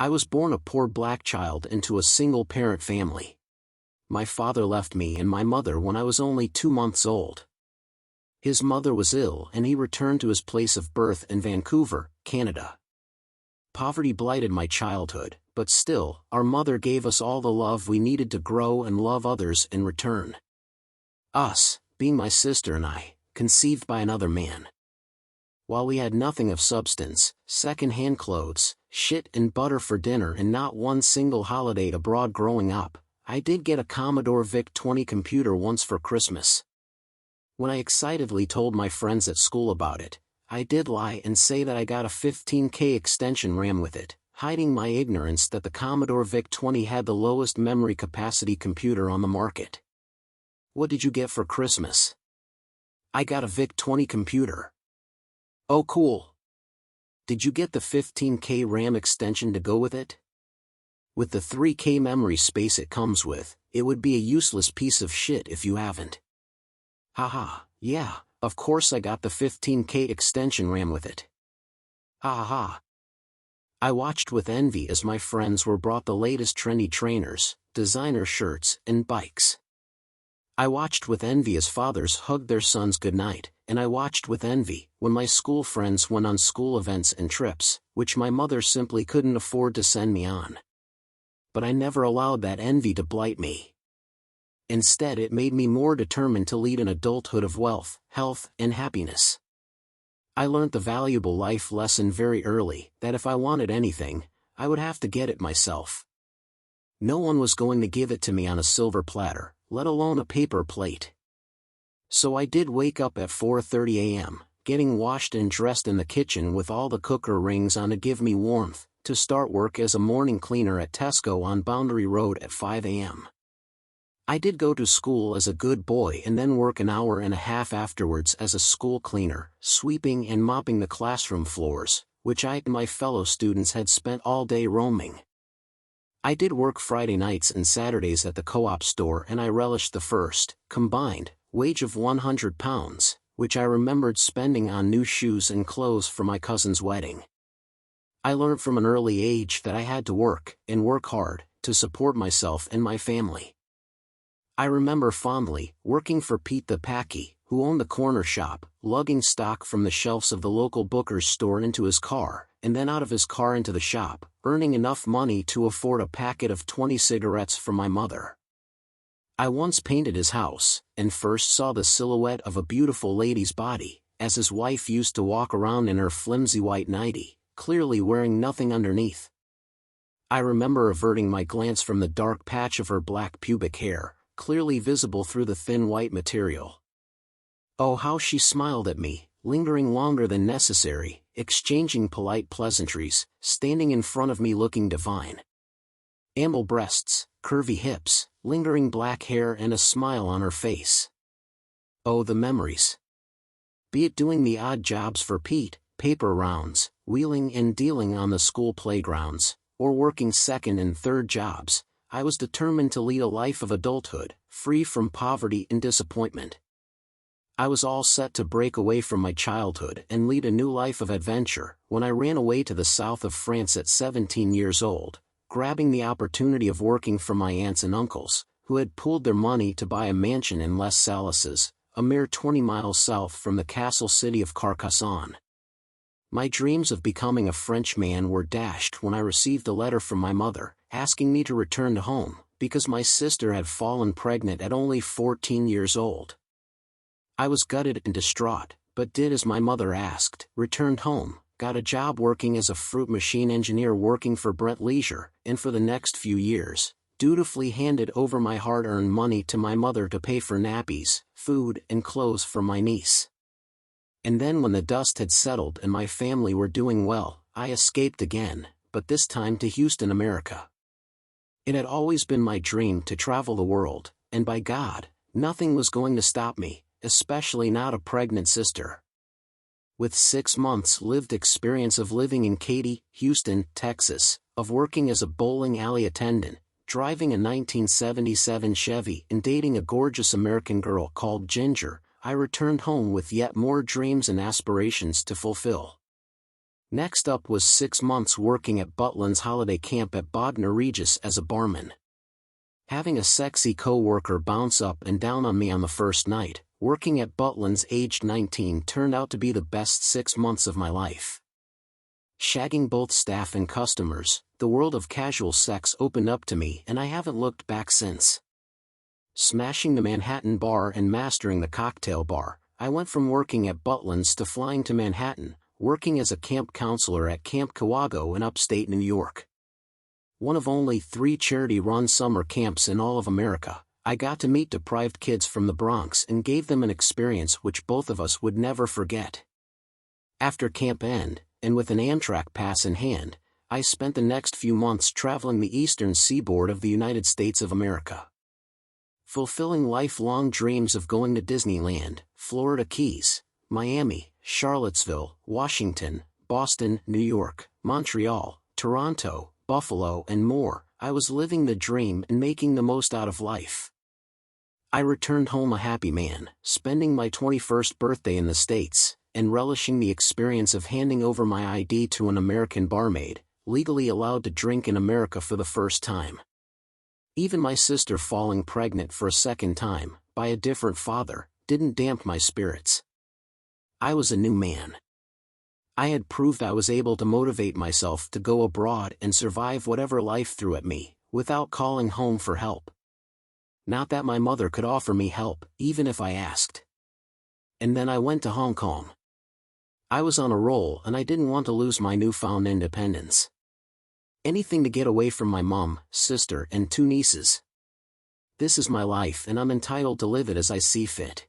I was born a poor black child into a single-parent family. My father left me and my mother when I was only 2 months old. His mother was ill and he returned to his place of birth in Vancouver, Canada. Poverty blighted my childhood, but still, our mother gave us all the love we needed to grow and love others in return. Us, being my sister and I, conceived by another man. While we had nothing of substance, second-hand clothes, shit and butter for dinner and not one single holiday abroad growing up, I did get a Commodore VIC-20 computer once for Christmas. When I excitedly told my friends at school about it, I did lie and say that I got a 15K extension RAM with it, hiding my ignorance that the Commodore VIC-20 had the lowest memory capacity computer on the market. What did you get for Christmas? I got a VIC-20 computer. Oh cool. Did you get the 15K RAM extension to go with it? With the 3K memory space it comes with, it would be a useless piece of shit if you haven't. Haha, yeah, of course I got the 15K extension RAM with it. Ha ha. I watched with envy as my friends were brought the latest trendy trainers, designer shirts, and bikes. I watched with envy as fathers hugged their sons goodnight, and I watched with envy when my school friends went on school events and trips, which my mother simply couldn't afford to send me on. But I never allowed that envy to blight me. Instead, it made me more determined to lead an adulthood of wealth, health, and happiness. I learned the valuable life lesson very early, that if I wanted anything, I would have to get it myself. No one was going to give it to me on a silver platter, let alone a paper plate. So I did wake up at 4:30 a.m., getting washed and dressed in the kitchen with all the cooker rings on to give me warmth, to start work as a morning cleaner at Tesco on Boundary Road at 5 a.m. I did go to school as a good boy and then work an hour and a half afterwards as a school cleaner, sweeping and mopping the classroom floors, which I and my fellow students had spent all day roaming. I did work Friday nights and Saturdays at the co-op store and I relished the first, combined, wage of £100, which I remembered spending on new shoes and clothes for my cousin's wedding. I learned from an early age that I had to work, and work hard, to support myself and my family. I remember fondly working for Pete the Packy, who owned the corner shop, lugging stock from the shelves of the local booker's store into his car, and then out of his car into the shop, earning enough money to afford a packet of 20 cigarettes for my mother. I once painted his house, and first saw the silhouette of a beautiful lady's body, as his wife used to walk around in her flimsy white nightie, clearly wearing nothing underneath. I remember averting my glance from the dark patch of her black pubic hair, clearly visible through the thin white material. Oh, how she smiled at me, lingering longer than necessary, exchanging polite pleasantries, standing in front of me looking divine. Ample breasts, curvy hips, lingering black hair and a smile on her face. Oh, the memories. Be it doing the odd jobs for Pete, paper rounds, wheeling and dealing on the school playgrounds, or working second and third jobs, I was determined to lead a life of adulthood, free from poverty and disappointment. I was all set to break away from my childhood and lead a new life of adventure when I ran away to the south of France at 17 years old, grabbing the opportunity of working for my aunts and uncles, who had pooled their money to buy a mansion in Les Salles, a mere 20 miles south from the castle city of Carcassonne. My dreams of becoming a Frenchman were dashed when I received a letter from my mother, asking me to return to home, because my sister had fallen pregnant at only 14 years old. I was gutted and distraught, but did as my mother asked, returned home, got a job working as a fruit machine engineer working for Brent Leisure, and for the next few years, dutifully handed over my hard-earned money to my mother to pay for nappies, food, and clothes for my niece. And then when the dust had settled and my family were doing well, I escaped again, but this time to Houston, America. It had always been my dream to travel the world, and by God, nothing was going to stop me, especially not a pregnant sister. With 6 months lived experience of living in Katy, Houston, Texas, of working as a bowling alley attendant, driving a 1977 Chevy and dating a gorgeous American girl called Ginger, I returned home with yet more dreams and aspirations to fulfill. Next up was 6 months working at Butlin's holiday camp at Bognor Regis as a barman. Having a sexy co-worker bounce up and down on me on the first night, working at Butlin's aged 19 turned out to be the best 6 months of my life. Shagging both staff and customers, the world of casual sex opened up to me and I haven't looked back since. Smashing the Manhattan bar and mastering the cocktail bar, I went from working at Butlin's to flying to Manhattan, working as a camp counselor at Camp Kawago in upstate New York. One of only 3 charity-run summer camps in all of America, I got to meet deprived kids from the Bronx and gave them an experience which both of us would never forget. After camp end, and with an Amtrak pass in hand, I spent the next few months traveling the eastern seaboard of the United States of America. Fulfilling lifelong dreams of going to Disneyland, Florida Keys, Miami, Charlottesville, Washington, Boston, New York, Montreal, Toronto, Buffalo and more, I was living the dream and making the most out of life. I returned home a happy man, spending my 21st birthday in the States, and relishing the experience of handing over my ID to an American barmaid, legally allowed to drink in America for the first time. Even my sister falling pregnant for a second time, by a different father, didn't damp my spirits. I was a new man. I had proved I was able to motivate myself to go abroad and survive whatever life threw at me, without calling home for help. Not that my mother could offer me help, even if I asked. And then I went to Hong Kong. I was on a roll and I didn't want to lose my newfound independence. Anything to get away from my mom, sister and 2 nieces. This is my life and I'm entitled to live it as I see fit.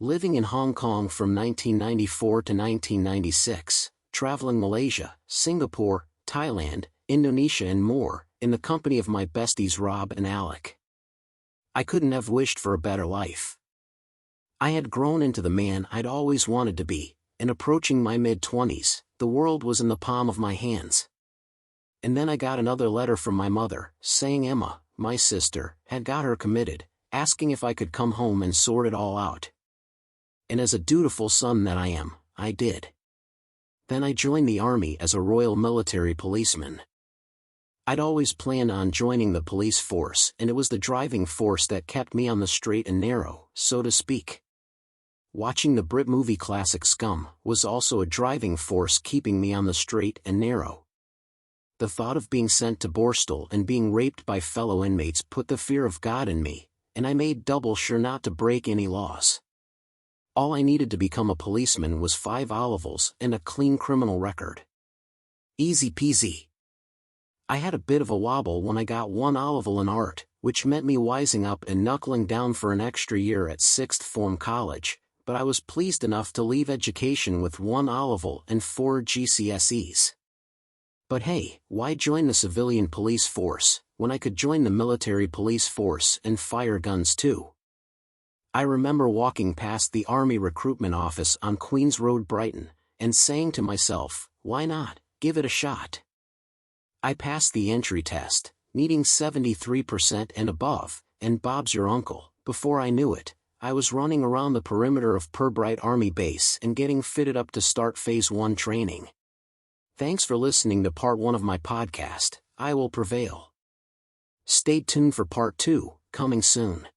Living in Hong Kong from 1994 to 1996, traveling Malaysia, Singapore, Thailand, Indonesia and more, in the company of my besties Rob and Alec. I couldn't have wished for a better life. I had grown into the man I'd always wanted to be, and approaching my mid-20s, the world was in the palm of my hands. And then I got another letter from my mother, saying Emma, my sister, had got her committed, asking if I could come home and sort it all out. And as a dutiful son that I am, I did. Then I joined the army as a Royal Military Policeman. I'd always planned on joining the police force and it was the driving force that kept me on the straight and narrow, so to speak. Watching the Brit movie classic Scum was also a driving force keeping me on the straight and narrow. The thought of being sent to Borstal and being raped by fellow inmates put the fear of God in me, and I made double sure not to break any laws. All I needed to become a policeman was 5 olivals and a clean criminal record. Easy peasy. I had a bit of a wobble when I got 1 olival in art, which meant me wising up and knuckling down for an extra year at 6th form college, but I was pleased enough to leave education with 1 olival and 4 GCSEs. But hey, why join the civilian police force, when I could join the military police force and fire guns too? I remember walking past the Army recruitment office on Queens Road, Brighton, and saying to myself, why not, give it a shot. I passed the entry test, needing 73% and above, and Bob's your uncle. Before I knew it, I was running around the perimeter of Pirbright Army Base and getting fitted up to start Phase 1 training. Thanks for listening to Part 1 of my podcast, I Will Prevail. Stay tuned for Part 2, coming soon.